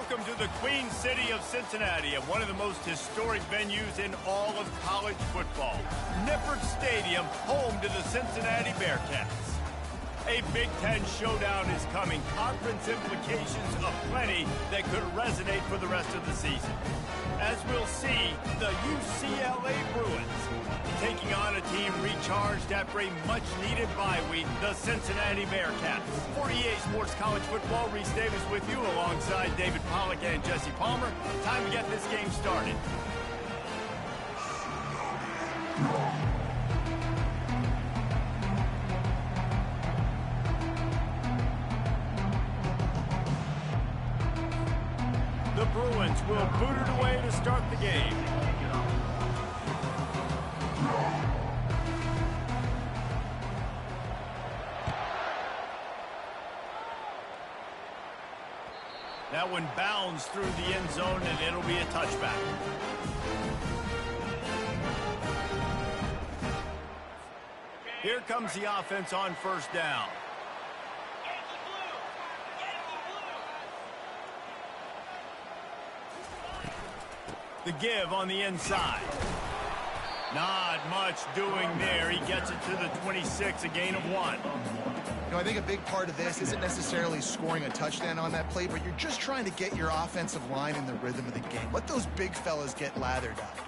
Welcome to the Queen City of Cincinnati, and one of the most historic venues in all of college football. Nippert Stadium, home to the Cincinnati Bearcats. A Big Ten showdown is coming. Conference implications aplenty that could resonate for the rest of the season. As we'll see, the UCLA Bruins taking on a team recharged after a much-needed bye week, the Cincinnati Bearcats. For EA Sports College Football, Reese Davis with you alongside David Pollack and Jesse Palmer. Time to get this game started. The Bruins will boot it away to start the game. That one bounds through the end zone, and it'll be a touchback. Here comes the offense on first down. The give on the inside. Not much doing there. He gets it to the 26, a gain of 1. You know, I think a big part of this isn't necessarily scoring a touchdown on that play, but you're just trying to get your offensive line in the rhythm of the game. Let those big fellas get lathered up.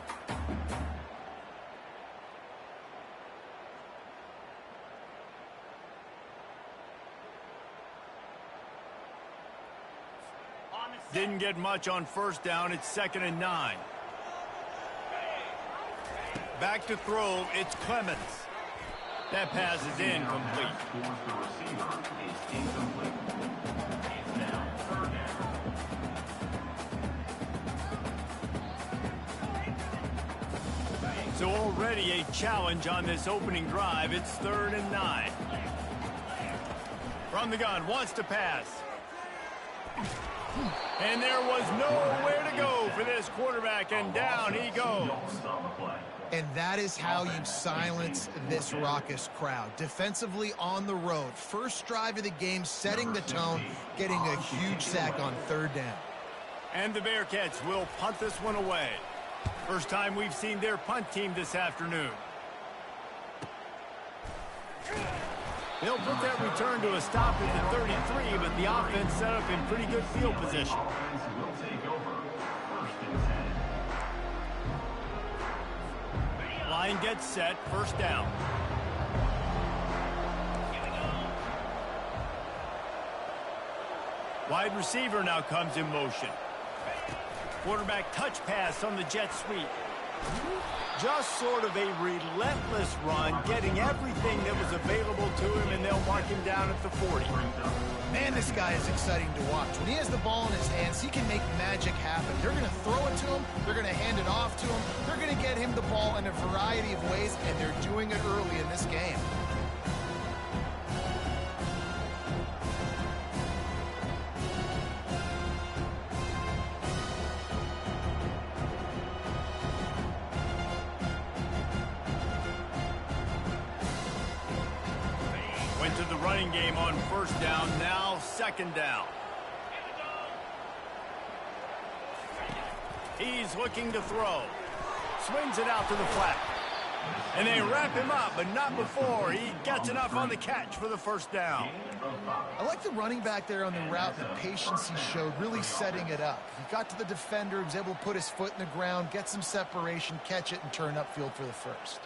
Didn't get much on first down. It's 2nd and 9. Back to throw. It's Clemens. That pass is incomplete. So already a challenge on this opening drive. It's 3rd and 9. From the gun, wants to pass. And there was nowhere to go for this quarterback, and down he goes. And that is how you silence this raucous crowd. Defensively on the road. First drive of the game, setting the tone, getting a huge sack on 3rd down. And the Bearcats will punt this one away. First time we've seen their punt team this afternoon. They'll put that return to a stop at the 33, but the offense set up in pretty good field position. Line gets set, 1st down. Wide receiver now comes in motion. Quarterback touch pass on the jet sweep. Just sort of a relentless run, getting everything that was available to him, and they'll mark him down at the 40. Man, this guy is exciting to watch. When he has the ball in his hands, he can make magic happen. They're going to throw it to him. They're going to hand it off to him. They're going to get him the ball in a variety of ways, and they're doing it early in this game. Went to the running game on 1st down, now 2nd down. He's looking to throw. Swings it out to the flat. And they wrap him up, but not before he gets enough on the catch for the 1st down. I like the running back there on the route, the patience he showed, really setting it up. He got to the defender, he was able to put his foot in the ground, get some separation, catch it, and turn upfield for the 1st.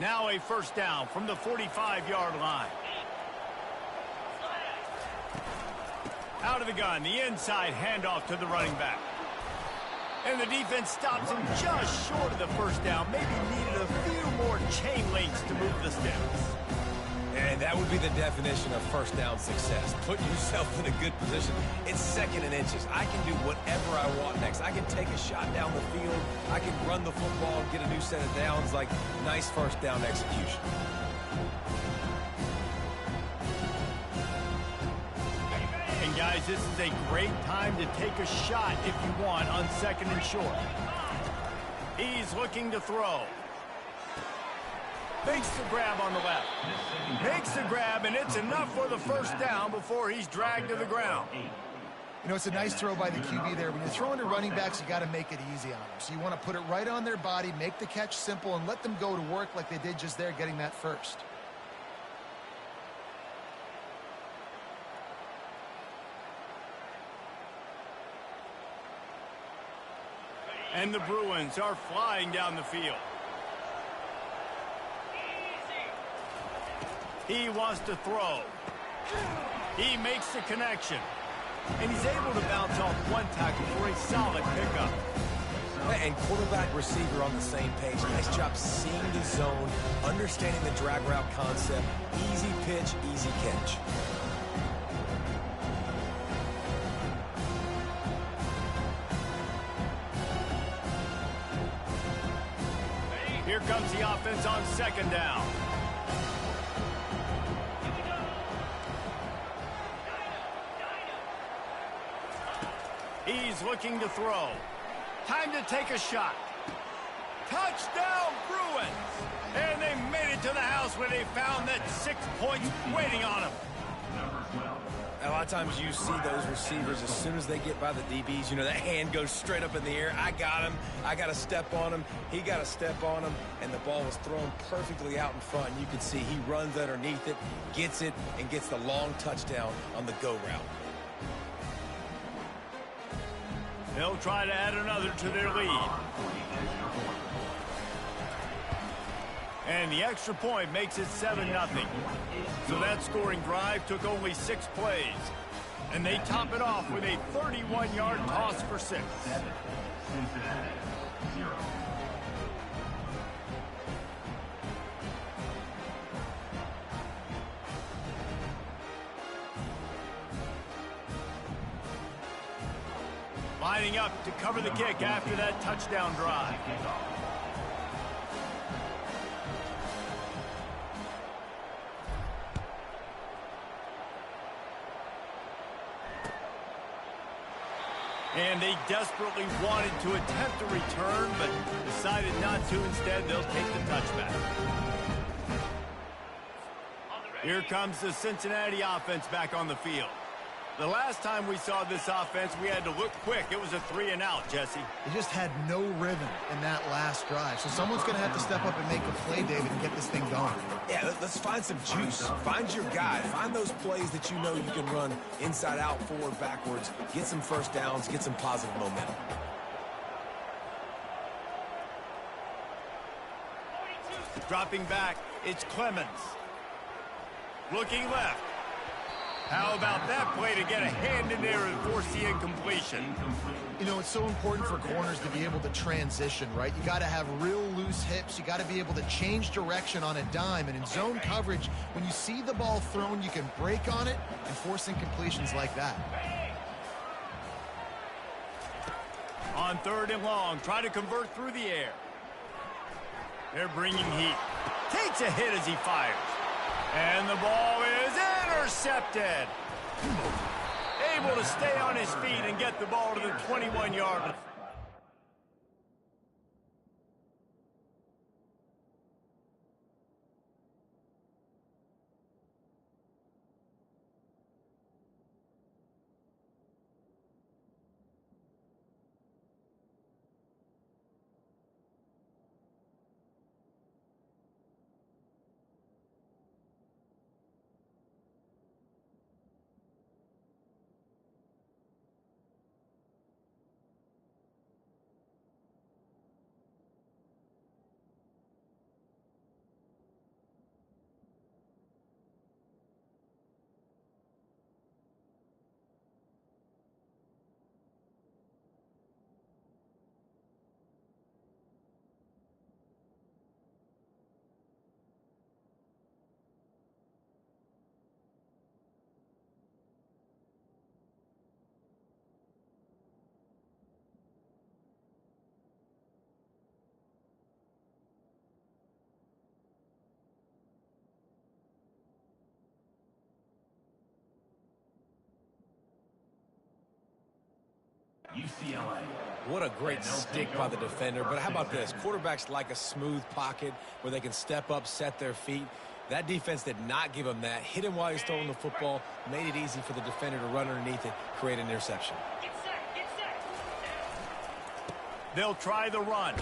Now a 1st down from the 45-yard line. Out of the gun, the inside handoff to the running back. And the defense stops him just short of the 1st down. Maybe needed a few more chain links to move the sticks. And that would be the definition of 1st down success. Put yourself in a good position. It's 2nd and inches. I can do whatever I want next. I can take a shot down the field. I can run the football and get a new set of downs. Like, nice 1st down execution. And guys, this is a great time to take a shot if you want on 2nd and short. He's looking to throw. Makes the grab on the left. Makes the grab, and it's enough for the first down before he's dragged to the ground. You know, it's a nice throw by the QB there. When you're throwing to running backs, you got to make it easy on them. So you want to put it right on their body, make the catch simple, and let them go to work like they did just there, getting that first. And the Bruins are flying down the field. He wants to throw. He makes the connection. And he's able to bounce off one tackle for a solid pickup. And quarterback, receiver on the same page. Nice job seeing the zone, understanding the drag route concept. Easy pitch, easy catch. Here comes the offense on second down. He's looking to throw. Time to take a shot. Touchdown, Bruins! And they made it to the house where they found that 6 points waiting on them. A lot of times you see those receivers, as soon as they get by the DBs, you know, that hand goes straight up in the air. I got him. I got to step on him. He got to step on him. And the ball was thrown perfectly out in front. And you can see he runs underneath it, gets it, and gets the long touchdown on the go route. They'll try to add another to their lead. And the extra point makes it 7-0. So that scoring drive took only 6 plays. And they top it off with a 31-yard toss for 6. Cincinnati, 0. Lining up to cover the kick after that touchdown drive. And they desperately wanted to attempt a return, but decided not to. Instead, they'll take the touchback. Here comes the Cincinnati offense back on the field. The last time we saw this offense, we had to look quick. It was a 3-and-out, Jesse. They just had no rhythm in that last drive. So someone's going to have to step up and make a play, David, and get this thing going. Yeah, let's find some juice. Find your guy. Find those plays that you know you can run inside out, forward, backwards. Get some first downs. Get some positive momentum. Dropping back, it's Clemens. Looking left. How about that play to get a hand in there and force the incompletion? You know, it's so important for corners to be able to transition, right? You got to have real loose hips. You got to be able to change direction on a dime. And in zone coverage, when you see the ball thrown, you can break on it and force incompletions like that. On 3rd and long, try to convert through the air. They're bringing heat. Takes a hit as he fires. And the ball is intercepted. Able to stay on his feet and get the ball to the 21-yard line. UCLA. What a great stick by the defender. But how about this? Quarterbacks like a smooth pocket where they can step up, set their feet. That defense did not give him that. Hit him while he's throwing the football. Made it easy for the defender to run underneath it, create an interception. They'll try the run.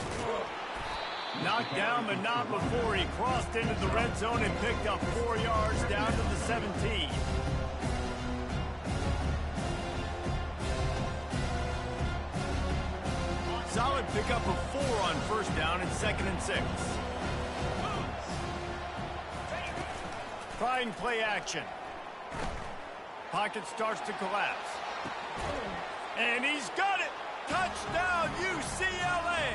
Knocked down, but not before he crossed into the red zone and picked up 4 yards down to the 17. Solid pickup of 4 on first down and 2nd and 6. Trying play action. Pocket starts to collapse. And he's got it! Touchdown, UCLA!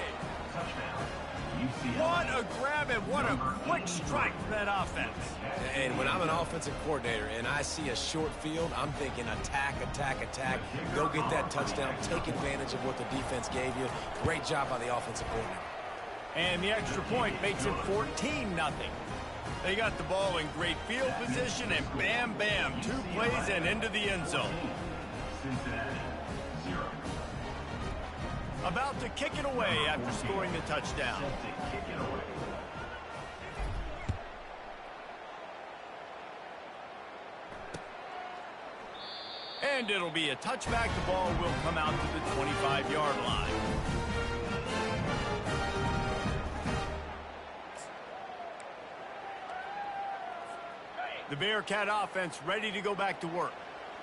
What a grab and what a quick strike from that offense. And when I'm an offensive coordinator and I see a short field, I'm thinking attack, attack, attack. Go get that touchdown. Take advantage of what the defense gave you. Great job by the offensive coordinator. And the extra point makes it 14-0. They got the ball in great field position, and bam, bam, 2 plays and into the end zone. Cincinnati, 0. About to kick it away after scoring the touchdown. Kick it away. And it'll be a touchback. The ball will come out to the 25-yard line. The Bearcat offense ready to go back to work.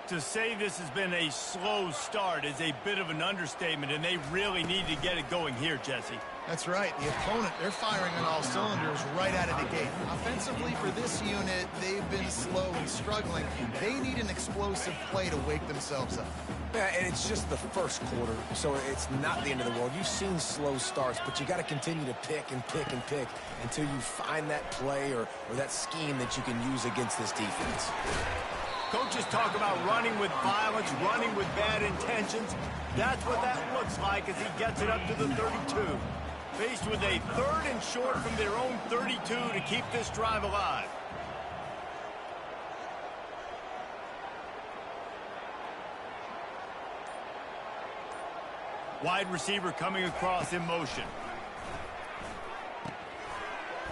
To say this has been a slow start is a bit of an understatement, and they really need to get it going here, Jesse. That's right. The opponent, they're firing on all cylinders right out of the gate. Offensively, for this unit, they've been slow and struggling. They need an explosive play to wake themselves up. Yeah, and it's just the first quarter, so it's not the end of the world. You've seen slow starts, but you got to continue to pick and pick and pick until you find that play or that scheme that you can use against this defense. Coaches talk about running with violence, running with bad intentions. That's what that looks like as he gets it up to the 32. Faced with a 3rd and short from their own 32 to keep this drive alive. Wide receiver coming across in motion.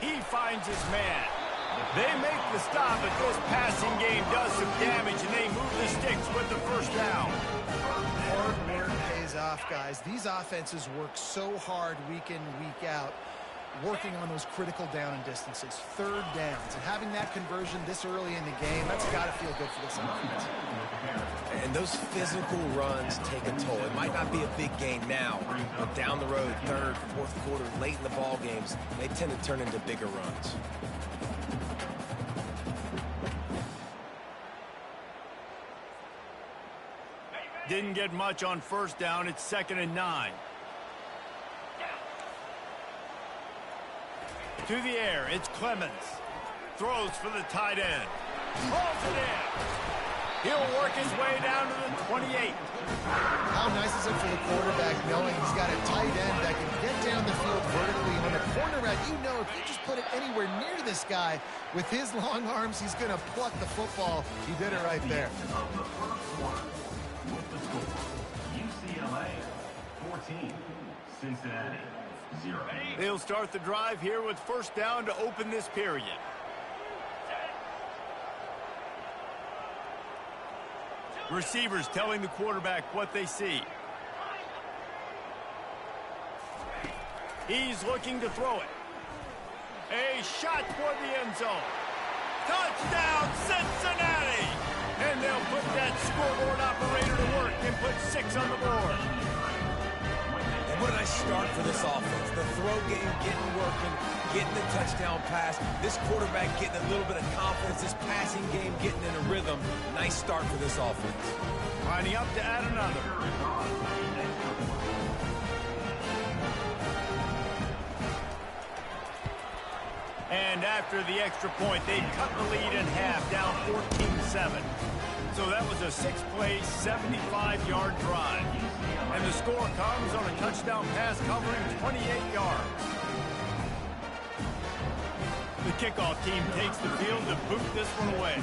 He finds his man. They make the stop, but this passing game does some damage, and they move the sticks with the first down. Hard work pays off, guys. These offenses work so hard week in, week out, working on those critical down and distances, 3rd downs, and having that conversion this early in the game, that's got to feel good for this offense. And those physical runs take a toll. It might not be a big gain now, but down the road, 3rd, 4th quarter, late in the ball games, they tend to turn into bigger runs. Didn't get much on first down. It's 2nd and 9. To the air, it's Clemens. Throws for the tight end. Hauls it in. He'll work his way down to the 28. How nice is it for the quarterback knowing he's got a tight end that can get down the field vertically. On the cornerback, you know if you just put it anywhere near this guy, with his long arms, he's going to pluck the football. He did it right there. With the score, UCLA 14, Cincinnati 0. They'll start the drive here with first down to open this period. Receivers telling the quarterback what they see. He's looking to throw it. A shot toward the end zone. Touchdown, Cincinnati! And they'll put that scoreboard operator to work and put 6 on the board. And what a nice start for this offense. The throw game getting working, getting the touchdown pass. This quarterback getting a little bit of confidence. This passing game getting in a rhythm. Nice start for this offense. Lining up to add another. And after the extra point, they cut the lead in half, down 14-7. So that was a 6-play, 75-yard drive. And the score comes on a touchdown pass covering 28 yards. The kickoff team takes the field to boot this one away.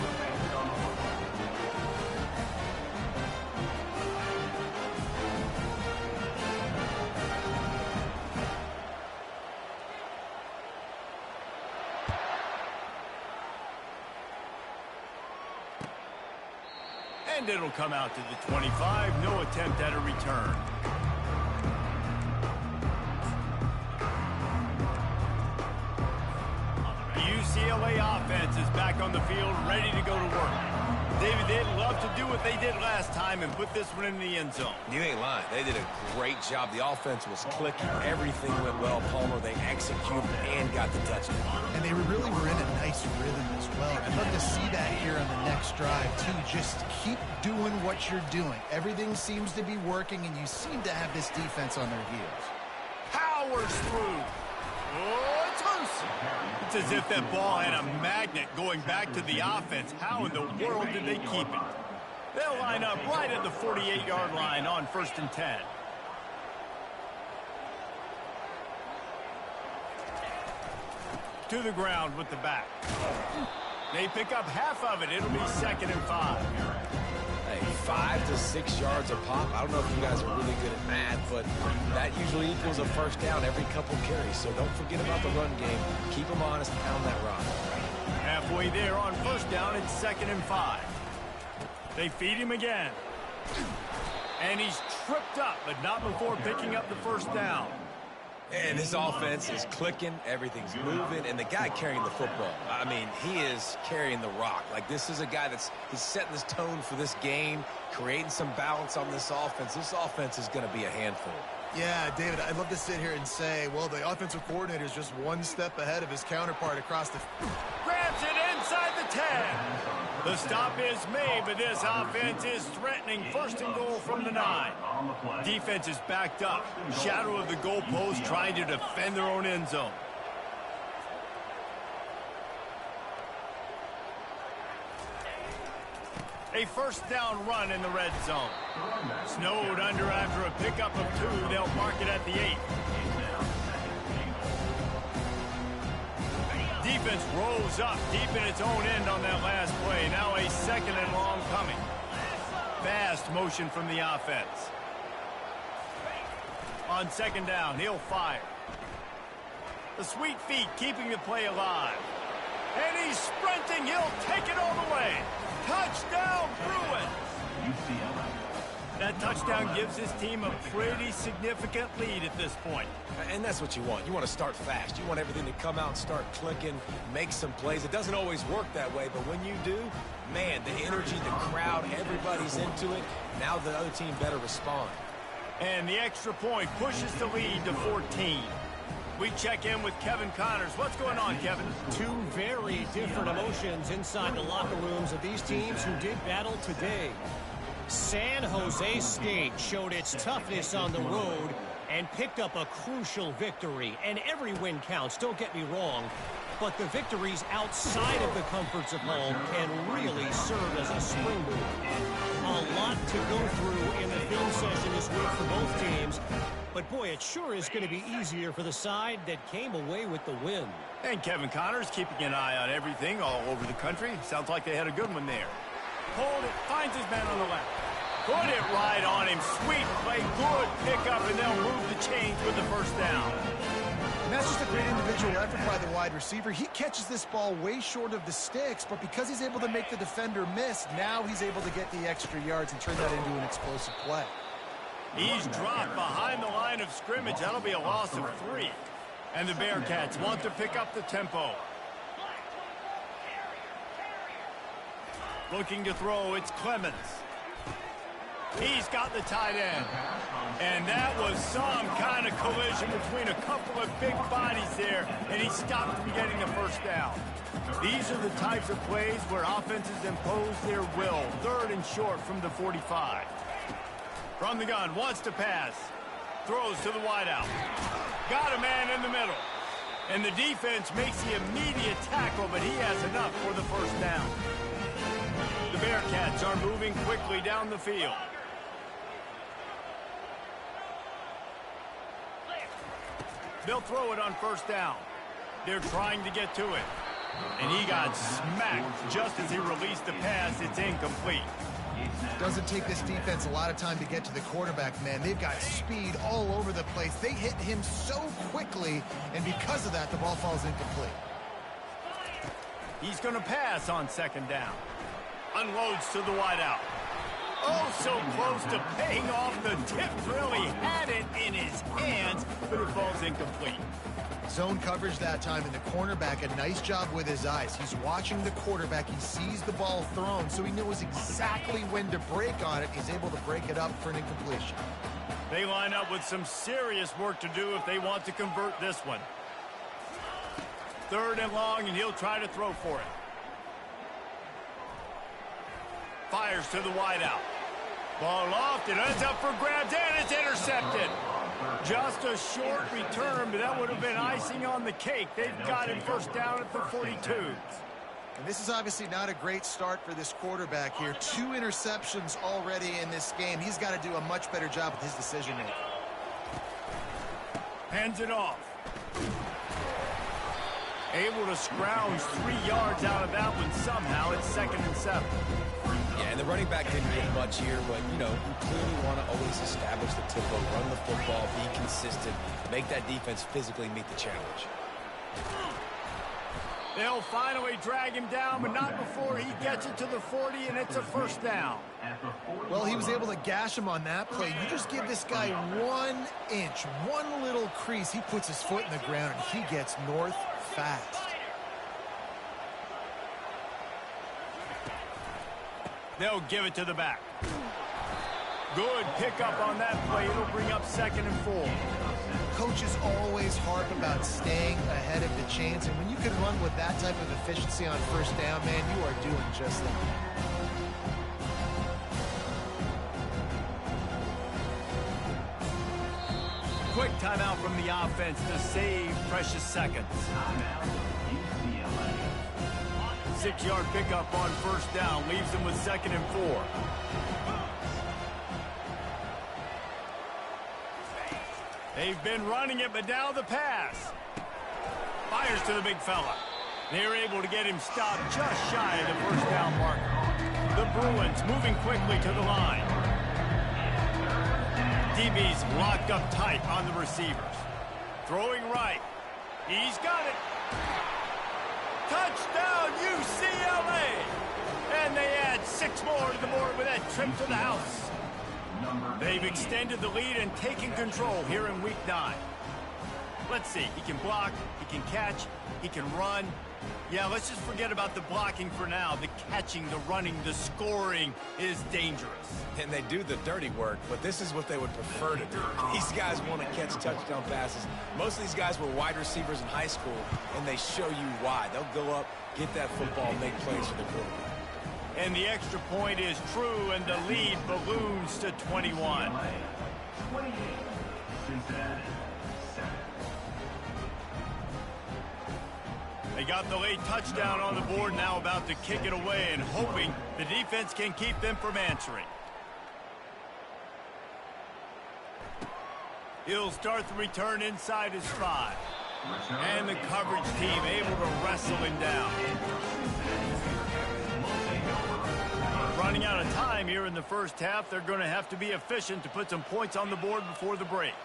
And it'll come out to the 25. No attempt at a return. The UCLA offense is back on the field, ready to go to work. David, they'd love to do what they did last time and put this one in the end zone. You ain't lying. They did a great job. The offense was clicking. Everything went well, Palmer. They executed and got the touchdown. And they really were in a nice rhythm as well. I'd love to see that here on the next drive, too. Just keep doing what you're doing. Everything seems to be working, and you seem to have this defense on their heels. Powers through. Oh, it's loose. It's as if that ball had a magnet going back to the offense. How in the world did they keep it? They'll line up right at the 48-yard line on 1st and 10. To the ground with the back. They pick up half of it. It'll be 2nd and 5. Hey, 5 to 6 yards a pop. I don't know if you guys are really good at math, but that usually equals a first down every couple carries. So don't forget about the run game. Keep them honest, pound that rock. Halfway there on 1st down, it's 2nd and 5. They feed him again. And he's tripped up, but not before picking up the 1st down. And this offense is clicking, everything's moving, and the guy carrying the football, I mean, he is carrying the rock. Like, this is a guy he's setting this tone for this game, creating some balance on this offense. This offense is going to be a handful. Yeah, David, I'd love to sit here and say, well, the offensive coordinator is just one step ahead of his counterpart across the... Grabs it inside the 10. The stop is made, but this offense is threatening 1st and goal from the 9. Defense is backed up. Shadow of the goalpost trying to defend their own end zone. A 1st down run in the red zone. Snowed under after a pickup of 2. They'll mark it at the 8. Defense rolls up deep in its own end on that last play. Now a 2nd and long coming. Fast motion from the offense. On 2nd down, he'll fire. The sweet feet keeping the play alive. And he's sprinting. He'll take it all the way. Touchdown, Bruins! That touchdown gives his team a pretty significant lead at this point. And that's what you want. You want to start fast. You want everything to come out and start clicking, make some plays. It doesn't always work that way, but when you do, man, the energy, the crowd, everybody's into it. Now the other team better respond. And the extra point pushes the lead to 14. We check in with Kevin Connors. What's going on, Kevin? Two very different emotions inside the locker rooms of these teams who did battle today. San Jose State showed its toughness on the road and picked up a crucial victory. And every win counts, don't get me wrong. But the victories outside of the comforts of home can really serve as a springboard. A lot to go through in the film session this week for both teams. But, boy, it sure is going to be easier for the side that came away with the win. And Kevin Connors keeping an eye on everything all over the country. Sounds like they had a good one there. Hold it, finds his man on the left. Put it right on him. Sweet play, good pickup, and they'll move the chains with the 1st down. And that's just a great individual effort by the wide receiver. He catches this ball way short of the sticks, but because he's able to make the defender miss, now he's able to get the extra yards and turn that into an explosive play. He's dropped behind the line of scrimmage. That'll be a loss of 3. And the Bearcats want to pick up the tempo. Looking to throw, it's Clemens. He's got the tight end. And that was some kind of collision between a couple of big bodies there, and he stopped from getting the 1st down. These are the types of plays where offenses impose their will. 3rd and short from the 45. From the gun, wants to pass. Throws to the wideout. Got a man in the middle. And the defense makes the immediate tackle, but he has enough for the 1st down. The Bearcats are moving quickly down the field. They'll throw it on 1st down. They're trying to get to it. And he got smacked just as he released the pass. It's incomplete. Doesn't take this defense a lot of time to get to the quarterback, man. They've got speed all over the place. They hit him so quickly, and because of that, the ball falls incomplete. He's going to pass on 2nd down. Unloads to the wideout. Oh, so close to paying off the tip drill. He had it in his hands, but it falls incomplete. Zone coverage that time, and the cornerback, a nice job with his eyes. He's watching the quarterback. He sees the ball thrown, so he knows exactly when to break on it. He's able to break it up for an incompletion. They line up with some serious work to do if they want to convert this one. 3rd and long, and he'll try to throw for it. Fires to the wideout. Ball aloft, it ends up for grabs, and it's intercepted. Just a short return, but that would have been icing on the cake. They've got him first down at the 42. And this is obviously not a great start for this quarterback here. 2 interceptions already in this game. He's got to do a much better job with his decision-making. Hands it off. Able to scrounge 3 yards out of that one somehow. It's 2nd and 7. Yeah, and the running back didn't get much here, but, you know, you clearly want to always establish the tempo, run the football, be consistent, make that defense physically meet the challenge. They'll finally drag him down, but not before he gets it to the 40, and it's a first down. Well, he was able to gash him on that play. You just give this guy 1 inch, one little crease. He puts his foot in the ground, and he gets north fast. They'll give it to the back. Good pickup on that play. It'll bring up 2nd and 4. Coaches always harp about staying ahead of the chains, and when you can run with that type of efficiency on first down, man, you are doing just that. Quick timeout from the offense to save precious seconds. 6-yard pickup on first down leaves them with 2nd and 4. They've been running it, but now the pass. Fires to the big fella. They're able to get him stopped just shy of the first down marker. The Bruins moving quickly to the line. DB's locked up tight on the receivers. Throwing right. He's got it. Touchdown, UCLA! And they add 6 more to the board with that trip to the house. They've extended the lead and taken control here in Week 9. Let's see. He can block, he can catch, he can run. Yeah, let's just forget about the blocking for now. The catching, the running, the scoring is dangerous. And they do the dirty work, but this is what they would prefer to do. These guys want to catch touchdown passes. Most of these guys were wide receivers in high school, and they show you why. They'll go up, get that football, make plays for the quarterback. And the extra point is true, and the lead balloons to 21. 28, Cincinnati, 7. They got the late touchdown on the board, now about to kick it away and hoping the defense can keep them from answering. He'll start the return inside his 5. And the coverage team able to wrestle him down. Running out of time here in the first half. They're going to have to be efficient to put some points on the board before the break.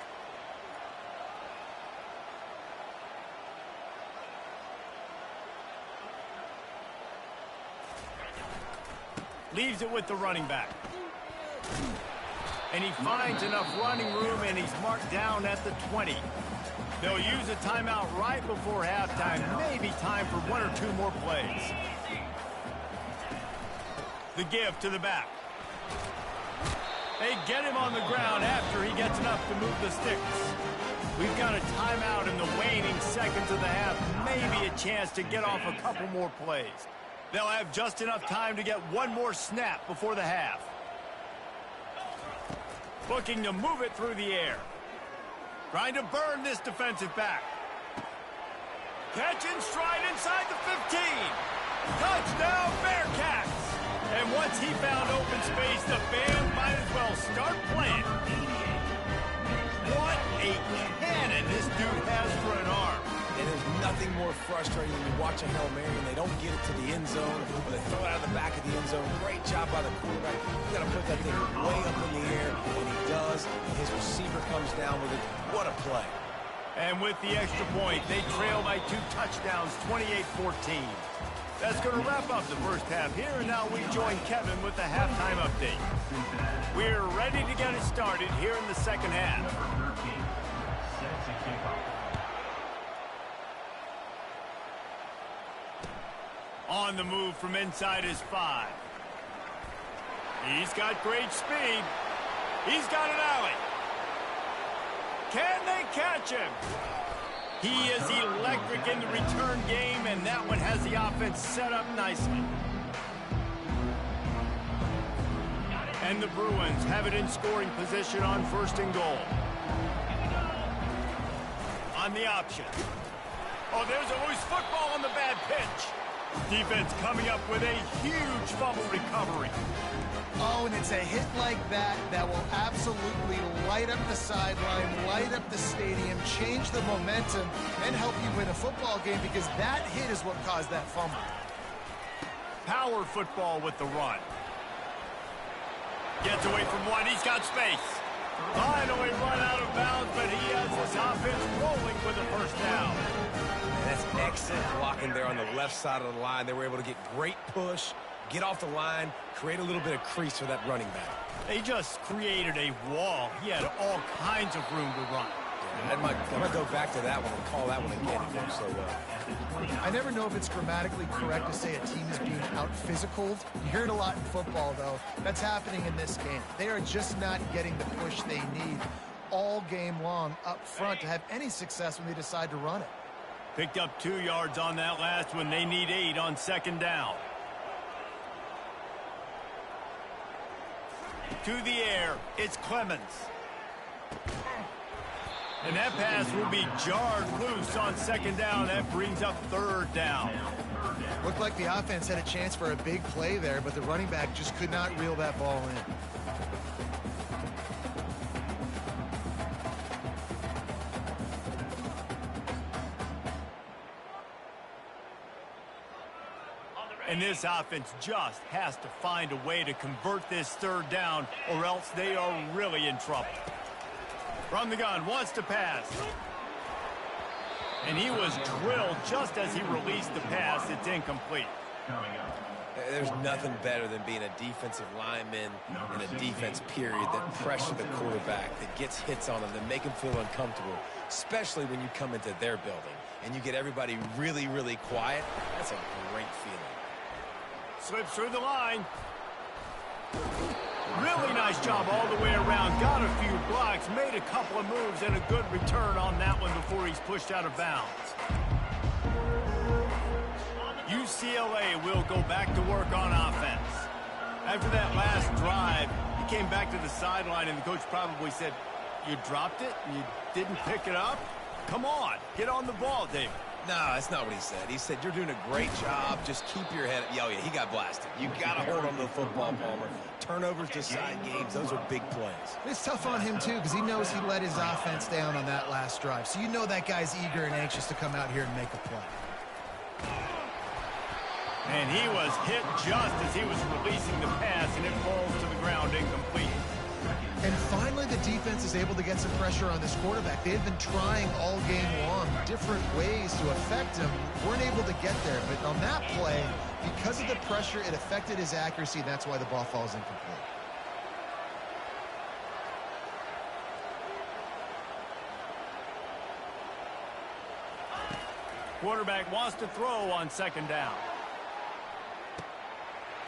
Leaves it with the running back. And he finds enough running room, and he's marked down at the 20. They'll use a timeout right before halftime. Maybe time for 1 or 2 more plays. The give to the back. They get him on the ground after he gets enough to move the sticks. We've got a timeout in the waning seconds of the half. Maybe a chance to get off a couple more plays. They'll have just enough time to get 1 more snap before the half. Looking to move it through the air. Trying to burn this defensive back. Catch and stride inside the 15. Touchdown, Bearcats! And once he found open space, the band might as well start playing. What a cannon this dude has for an arm. And there's nothing more frustrating when you watch a Hail Mary and they don't get it to the end zone, or they throw it out of the back of the end zone. Great job by the quarterback. You got to put that thing way up in the air, and he does. And his receiver comes down with it. What a play. And with the extra point, they trail by 2 touchdowns, 28-14. That's going to wrap up the first half here, and now we join Kevin with the halftime update. We're ready to get it started here in the second half. Number 13, set to kick off. On the move from inside his 5. He's got great speed. He's got an alley. Can they catch him? He is electric in the return game, and that one has the offense set up nicely. And the Bruins have it in scoring position on first and goal. On the option. Oh, there's a loose football on the bad pitch. Defense coming up with a huge fumble recovery. Oh, and it's a hit like that that will absolutely light up the sideline, light up the stadium, change the momentum, and help you win a football game, because that hit is what caused that fumble. Power football with the run. Gets away from one. He's got space. Finally run out of bounds, but he has this offense rolling with a first down. And that's excellent blocking there on the left side of the line. They were able to get great push, get off the line, create a little bit of crease for that running back. They just created a wall. He had all kinds of room to run. Yeah, I'm going to go back to that one and call that one again. He did so well. I never know if it's grammatically correct to say a team is being out-physicaled. You hear it a lot in football, though. That's happening in this game. They are just not getting the push they need all game long up front to have any success when they decide to run it. Picked up 2 yards on that last one. They need 8 on second down. To the air, it's Clemens. And that pass will be jarred loose on second down. That brings up third down. Looked like the offense had a chance for a big play there, but the running back just could not reel that ball in. And this offense just has to find a way to convert this third down, or else they are really in trouble. From the gun, wants to pass. And he was drilled just as he released the pass. It's incomplete. There's nothing better than being a defensive lineman in a defense period that pressure the quarterback, that gets hits on them, that make him feel uncomfortable, especially when you come into their building and you get everybody really, really quiet. That's a great feeling. Slips through the line. Really nice job all the way around. Got a few blocks, made a couple of moves, and a good return on that one before he's pushed out of bounds. UCLA will go back to work on offense. After that last drive, he came back to the sideline, and the coach probably said, "You dropped it? You didn't pick it up? Come on, get on the ball, David." No, that's not what he said. He said, "You're doing a great job. Just keep your head up." Oh, yeah, he got blasted. You got to hold on to the football, Palmer. Turnovers decide games. Those are big plays. It's tough on him, too, because he knows he let his offense down on that last drive. So you know that guy's eager and anxious to come out here and make a play. And he was hit just as he was releasing the pass, and it falls to the ground incomplete. And finally, the defense is able to get some pressure on this quarterback. They had been trying all game long different ways to affect him. Weren't able to get there. But on that play, because of the pressure, it affected his accuracy, and that's why the ball falls incomplete. Quarterback wants to throw on second down.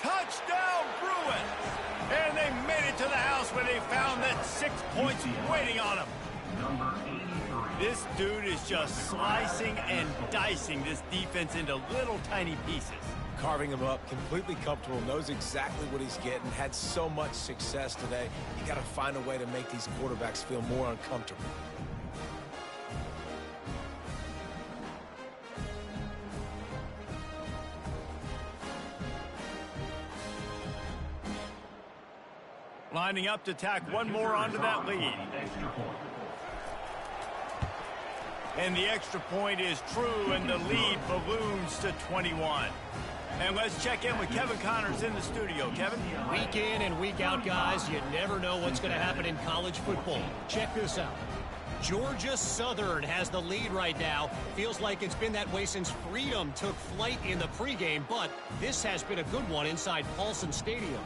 Touchdown, Bruins! And they made it to the house where they found that 6 points waiting on them. Number 83. This dude is just slicing and dicing this defense into little tiny pieces. Carving him up, completely comfortable, knows exactly what he's getting, had so much success today. You got to find a way to make these quarterbacks feel more uncomfortable. Lining up to tack one more onto that lead. Extra point. And the extra point is true, and the lead balloons to 21. And let's check in with Kevin Connors in the studio. Kevin? Week in and week out, guys, you never know what's going to happen in college football. Check this out. Georgia Southern has the lead right now. Feels like it's been that way since freedom took flight in the pregame, but this has been a good one inside Paulson Stadium.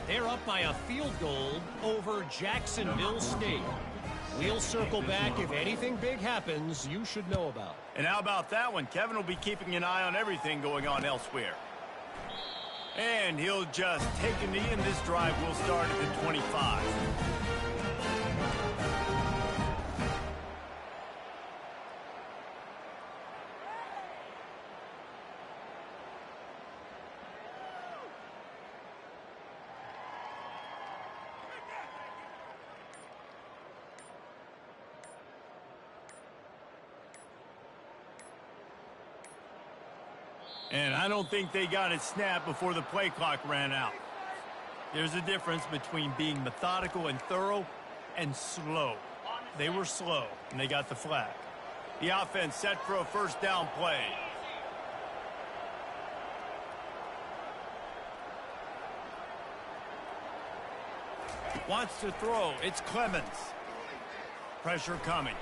They're up by a field goal over Jacksonville State. We'll circle back if anything big happens you should know about. And how about that one? Kevin will be keeping an eye on everything going on elsewhere. And he'll just take a knee, and this drive will start at the 25. And I don't think they got it snapped before the play clock ran out. There's a difference between being methodical and thorough and slow. They were slow, and they got the flag. The offense set for a first down play. Wants to throw. It's Clemens. Pressure coming.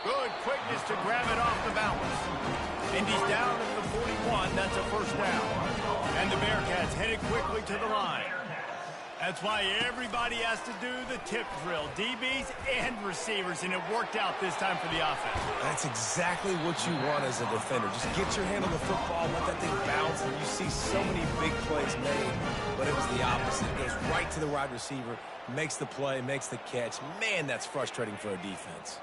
Good quickness to grab it off the balance. And he's down at the 41. That's a first down. And the Bearcats headed quickly to the line. That's why everybody has to do the tip drill. DBs and receivers, and it worked out this time for the offense. That's exactly what you want as a defender. Just get your hand on the football, let that thing bounce, and you see so many big plays made. But it was the opposite. It goes right to the wide receiver, makes the play, makes the catch. Man, that's frustrating for a defense.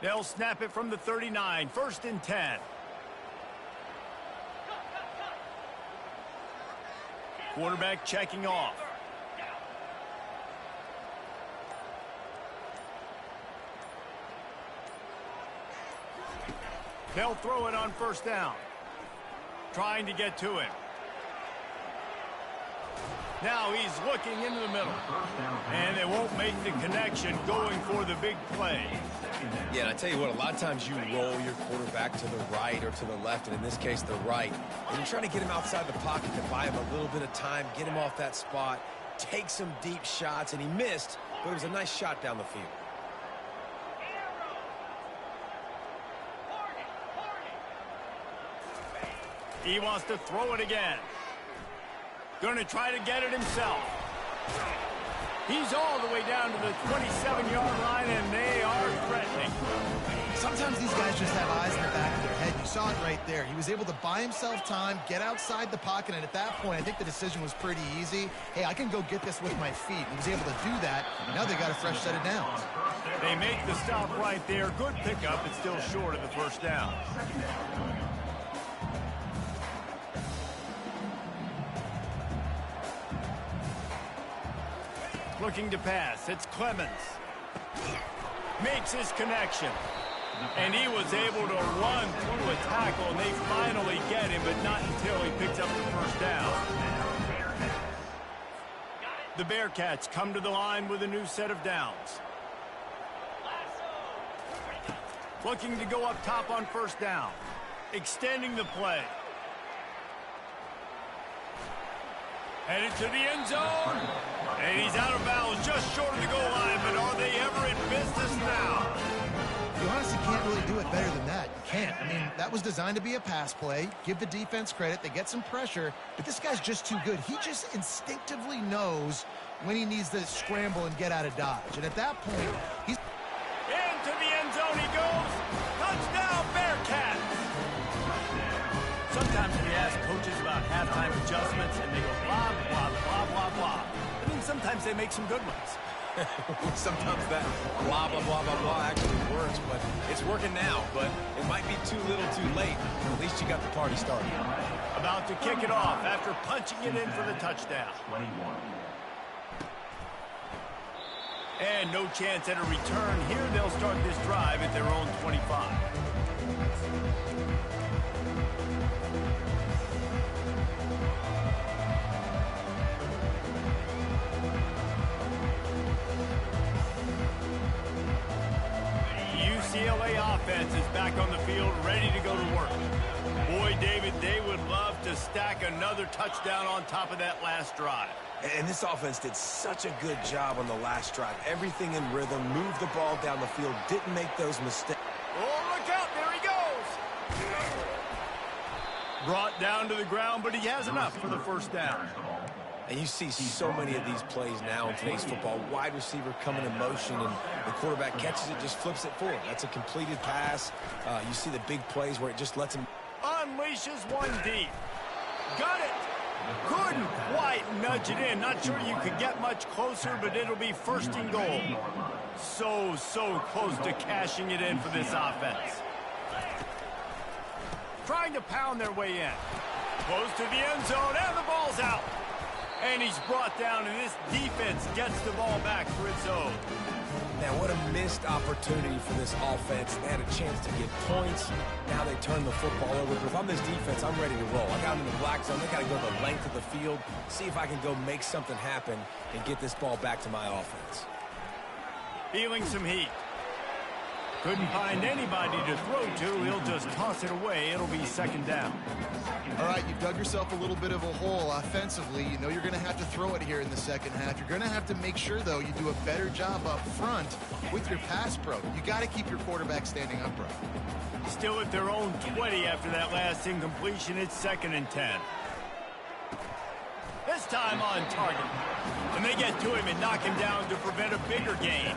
They'll snap it from the 39. First and 10. Quarterback checking off. They'll throw it on first down. Trying to get to him. Now he's looking into the middle. And they won't make the connection going for the big play. Yeah, and I tell you what, a lot of times you roll your quarterback to the right or to the left, and in this case, the right. And you're trying to get him outside the pocket to buy him a little bit of time, get him off that spot, take some deep shots, and he missed, but it was a nice shot down the field. He wants to throw it again. Going to try to get it himself. He's all the way down to the 27-yard line, and they are threatening. Sometimes these guys just have eyes in the back of their head. You saw it right there. He was able to buy himself time, get outside the pocket, and at that point, I think the decision was pretty easy. Hey, I can go get this with my feet. He was able to do that. Now they got a fresh set of downs. They make the stop right there. Good pickup. It's still short of the first down. Looking to pass. It's Clemens. Makes his connection. And he was able to run through a tackle, and they finally get him, but not until he picks up the first down. The Bearcats come to the line with a new set of downs. Looking to go up top on first down. Extending the play. Headed to the end zone. And he's out of bounds just short of the goal line, but are they ever in business now? You honestly can't really do it better than that. You can't. I mean, that was designed to be a pass play. Give the defense credit. They get some pressure, but this guy's just too good. He just instinctively knows when he needs to scramble and get out of dodge. And at that point, he's... Into the end zone he goes. Touchdown, Bearcats! Sometimes we ask coaches about halftime adjustments, and they go blah, blah, blah, blah, blah. And then sometimes they make some good ones. Sometimes that blah, blah, blah, blah, blah actually works, but it's working now. But it might be too little too late. At least you got the party started. About to kick it off after punching it in for the touchdown. And no chance at a return here. They'll start this drive at their own 25. UCLA offense is back on the field, ready to go to work. Boy, David, they would love to stack another touchdown on top of that last drive. And this offense did such a good job on the last drive. Everything in rhythm, moved the ball down the field, didn't make those mistakes. Oh, look out, there he goes! Brought down to the ground, but he has enough for the first down. And you see so many of these plays now in today's football. Wide receiver coming in motion, and the quarterback catches it, just flips it forward. That's a completed pass. You see the big plays where it just lets him... Unleashes one deep. Got it! Couldn't quite nudge it in. Not sure you could get much closer, but it'll be first and goal. So close to cashing it in for this offense. Trying to pound their way in. Close to the end zone, and the ball's out. And he's brought down, and this defense gets the ball back for its own. Now, what a missed opportunity for this offense. They had a chance to get points. Now they turn the football over. But if I'm this defense, I'm ready to roll. I got them in the black zone. They got to go the length of the field, see if I can go make something happen and get this ball back to my offense. Feeling some heat. Couldn't find anybody to throw to. He'll just toss it away. It'll be second down. All right, you've dug yourself a little bit of a hole offensively. You know you're going to have to throw it here in the second half. You're going to have to make sure, though, you do a better job up front with your pass pro. You got to keep your quarterback standing upright. Still at their own 20 after that last incompletion. It's second and 10. This time on target. And they get to him and knock him down to prevent a bigger gain.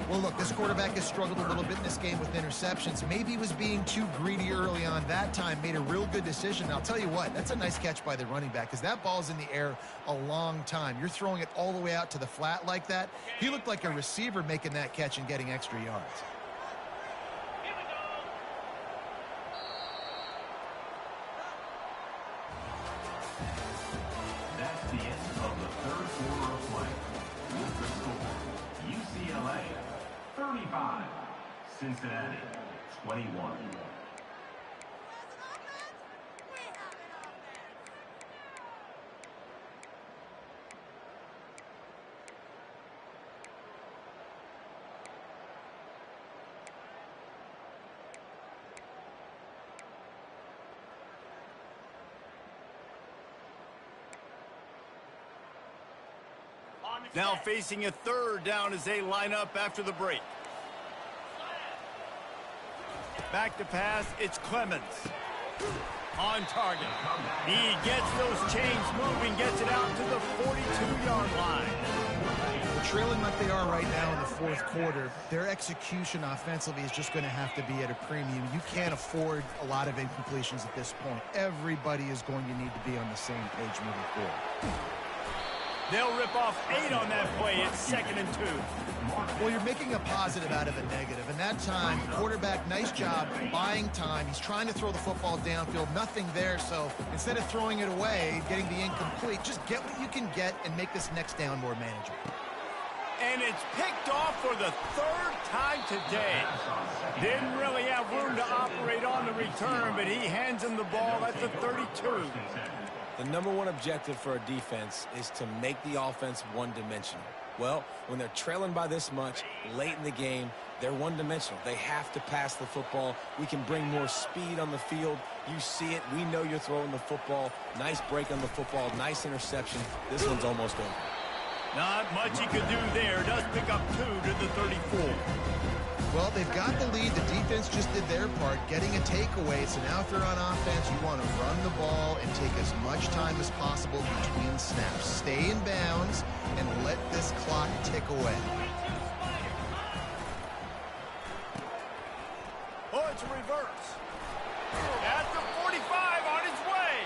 Well, look, this quarterback has struggled a little bit in this game with interceptions. Maybe he was being too greedy early on. That time made a real good decision. And I'll tell you what, that's a nice catch by the running back because that ball's in the air a long time. You're throwing it all the way out to the flat like that. He looked like a receiver making that catch and getting extra yards. That's the end of the third quarter of play. With the score, UCLA 35, Cincinnati 21. Now facing a third down as they line up after the break. Back to pass, it's Clemens. On target. He gets those chains moving, gets it out to the 42-yard line. Well, trailing like they are right now in the fourth quarter, their execution offensively is just going to have to be at a premium. You can't afford a lot of incompletions at this point. Everybody is going to need to be on the same page moving forward. They'll rip off 8 on that play. It's second and 2. Well, you're making a positive out of a negative. And that time, quarterback, nice job buying time. He's trying to throw the football downfield. Nothing there. So instead of throwing it away, getting the incomplete, just get what you can get and make this next down more manageable. And it's picked off for the third time today. Didn't really have room to operate on the return, but he hands him the ball at the 32. The number one objective for a defense is to make the offense one-dimensional. Well, when they're trailing by this much late in the game, they're one-dimensional. They have to pass the football. We can bring more speed on the field. You see it. We know you're throwing the football. Nice break on the football. Nice interception. This one's almost over. Not much he could do there. Does pick up 2 to the 34. Well, they've got the lead. The defense just did their part, getting a takeaway. So now if they're on offense, you want to run the ball and take as much time as possible between snaps. Stay in bounds and let this clock tick away. Oh, it's a reverse. At the 45, on his way.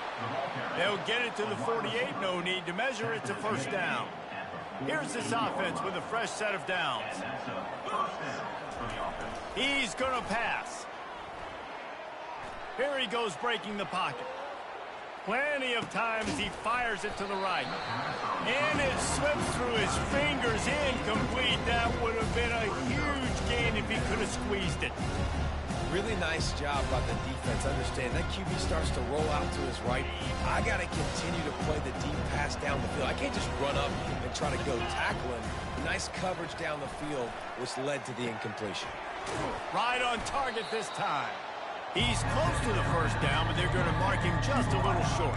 They'll get it to the 48. No need to measure. It's a first down. Here's this offense with a fresh set of downs. He's going to pass. Here he goes breaking the pocket. Plenty of times he fires it to the right. And it slips through his fingers, incomplete. That would have been a huge gain if he could have squeezed it. Really nice job by the defense. Understand that QB starts to roll out to his right. I got to continue to play the deep pass down the field. I can't just run up and try to go tackle him. Nice coverage down the field, which led to the incompletion. Right on target this time. He's close to the first down, but they're going to mark him just a little short.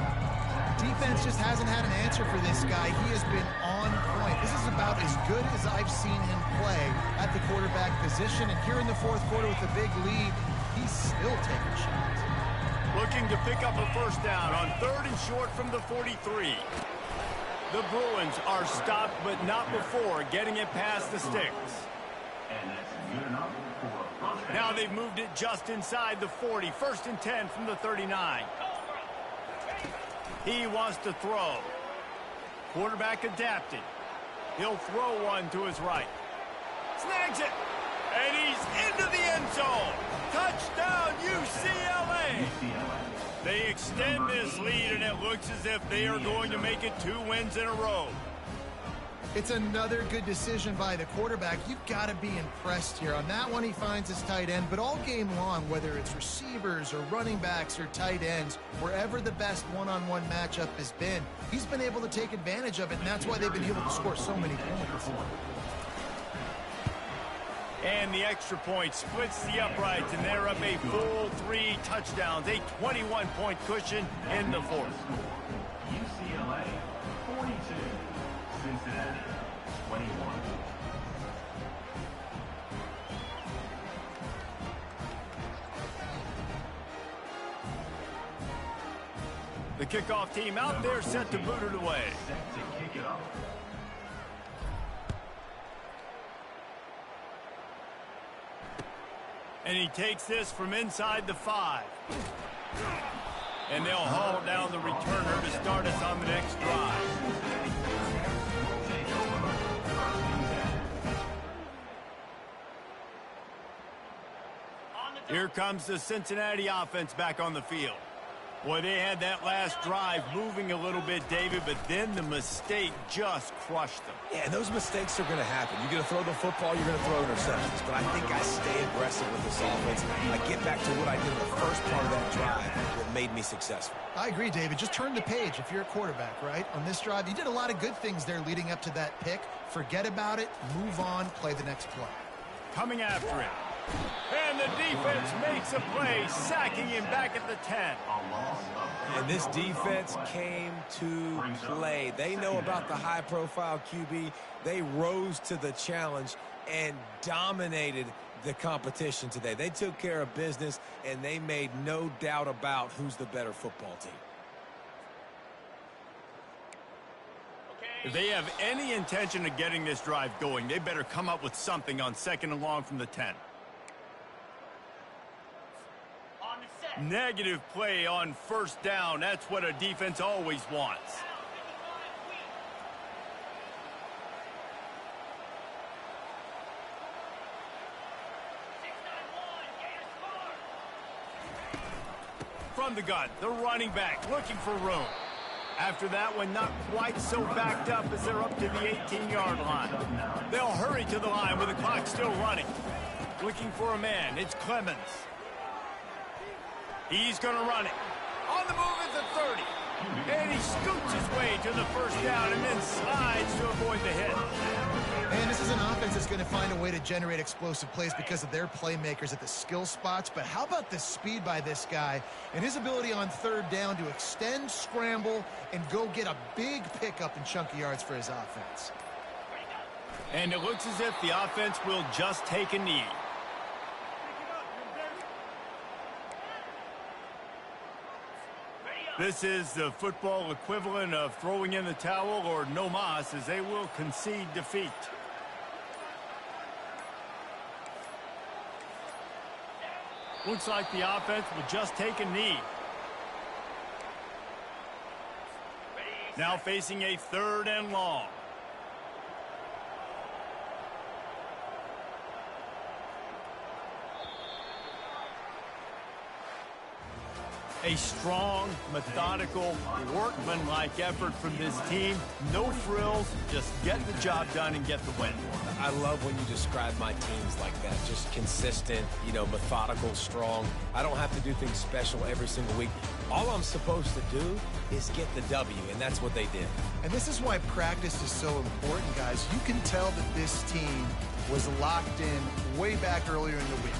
Defense just hasn't had an answer for this guy. He has been on point. This is about as good as I've seen him play at the quarterback position. And here in the fourth quarter with a big lead, he's still taking shots. Looking to pick up a first down on 3rd and short from the 43. The Bruins are stopped, but not before getting it past the sticks. And that's good enough for a first down. Now they've moved it just inside the 40. 1st and 10 from the 39. He wants to throw. Quarterback adapted. He'll throw one to his right. Snags it. And he's into the end zone. Touchdown, UCLA. They extend this lead, and it looks as if they are going to make it 2 wins in a row. It's another good decision by the quarterback. You've got to be impressed here. On that one, he finds his tight end, but all game long, whether it's receivers or running backs or tight ends, wherever the best one-on-one matchup has been, he's been able to take advantage of it, and that's why they've been able to score so many points. And the extra point splits the uprights, and they're up a full 3 touchdowns, a 21-point cushion in the fourth. UCLA 42, Cincinnati 21. The kickoff team out there set to boot it away. Set to kick it off. And he takes this from inside the 5. And they'll haul down the returner to start us on the next drive. Here comes the Cincinnati offense back on the field. Boy, they had that last drive moving a little bit, David, but then the mistake just crushed them. Yeah, and those mistakes are going to happen. You're going to throw the football, you're going to throw interceptions. But I think I stay aggressive with this offense. I get back to what I did in the first part of that drive that made me successful. I agree, David. Just turn the page if you're a quarterback, right? On this drive, you did a lot of good things there leading up to that pick. Forget about it, move on, play the next play. Coming after it. And the defense makes a play, sacking him back at the 10. And this defense came to play. They know about the high-profile QB. They rose to the challenge and dominated the competition today. They took care of business, and they made no doubt about who's the better football team. If they have any intention of getting this drive going, they better come up with something on 2nd and long from the 10. Negative play on 1st down. That's what a defense always wants. From the gun, the running back looking for room. After that one, not quite so backed up as they're up to the 18-yard line. They'll hurry to the line with the clock still running. Looking for a man. It's Clemens. He's going to run it. On the move is the 30. And he scoots his way to the first down and then slides to avoid the hit. And this is an offense that's going to find a way to generate explosive plays because of their playmakers at the skill spots. But how about the speed by this guy and his ability on 3rd down to extend, scramble, and go get a big pickup and chunky yards for his offense. And it looks as if the offense will just take a knee. This is the football equivalent of throwing in the towel or no mas, as they will concede defeat. Looks like the offense will just take a knee. Now facing a 3rd and long. A strong, methodical, workman-like effort from this team. No frills, just get the job done and get the win. I love when you describe my teams like that. Just consistent, methodical, strong. I don't have to do things special every single week. All I'm supposed to do is get the W, and that's what they did. And this is why practice is so important, guys. You can tell that this team was locked in way back earlier in the week.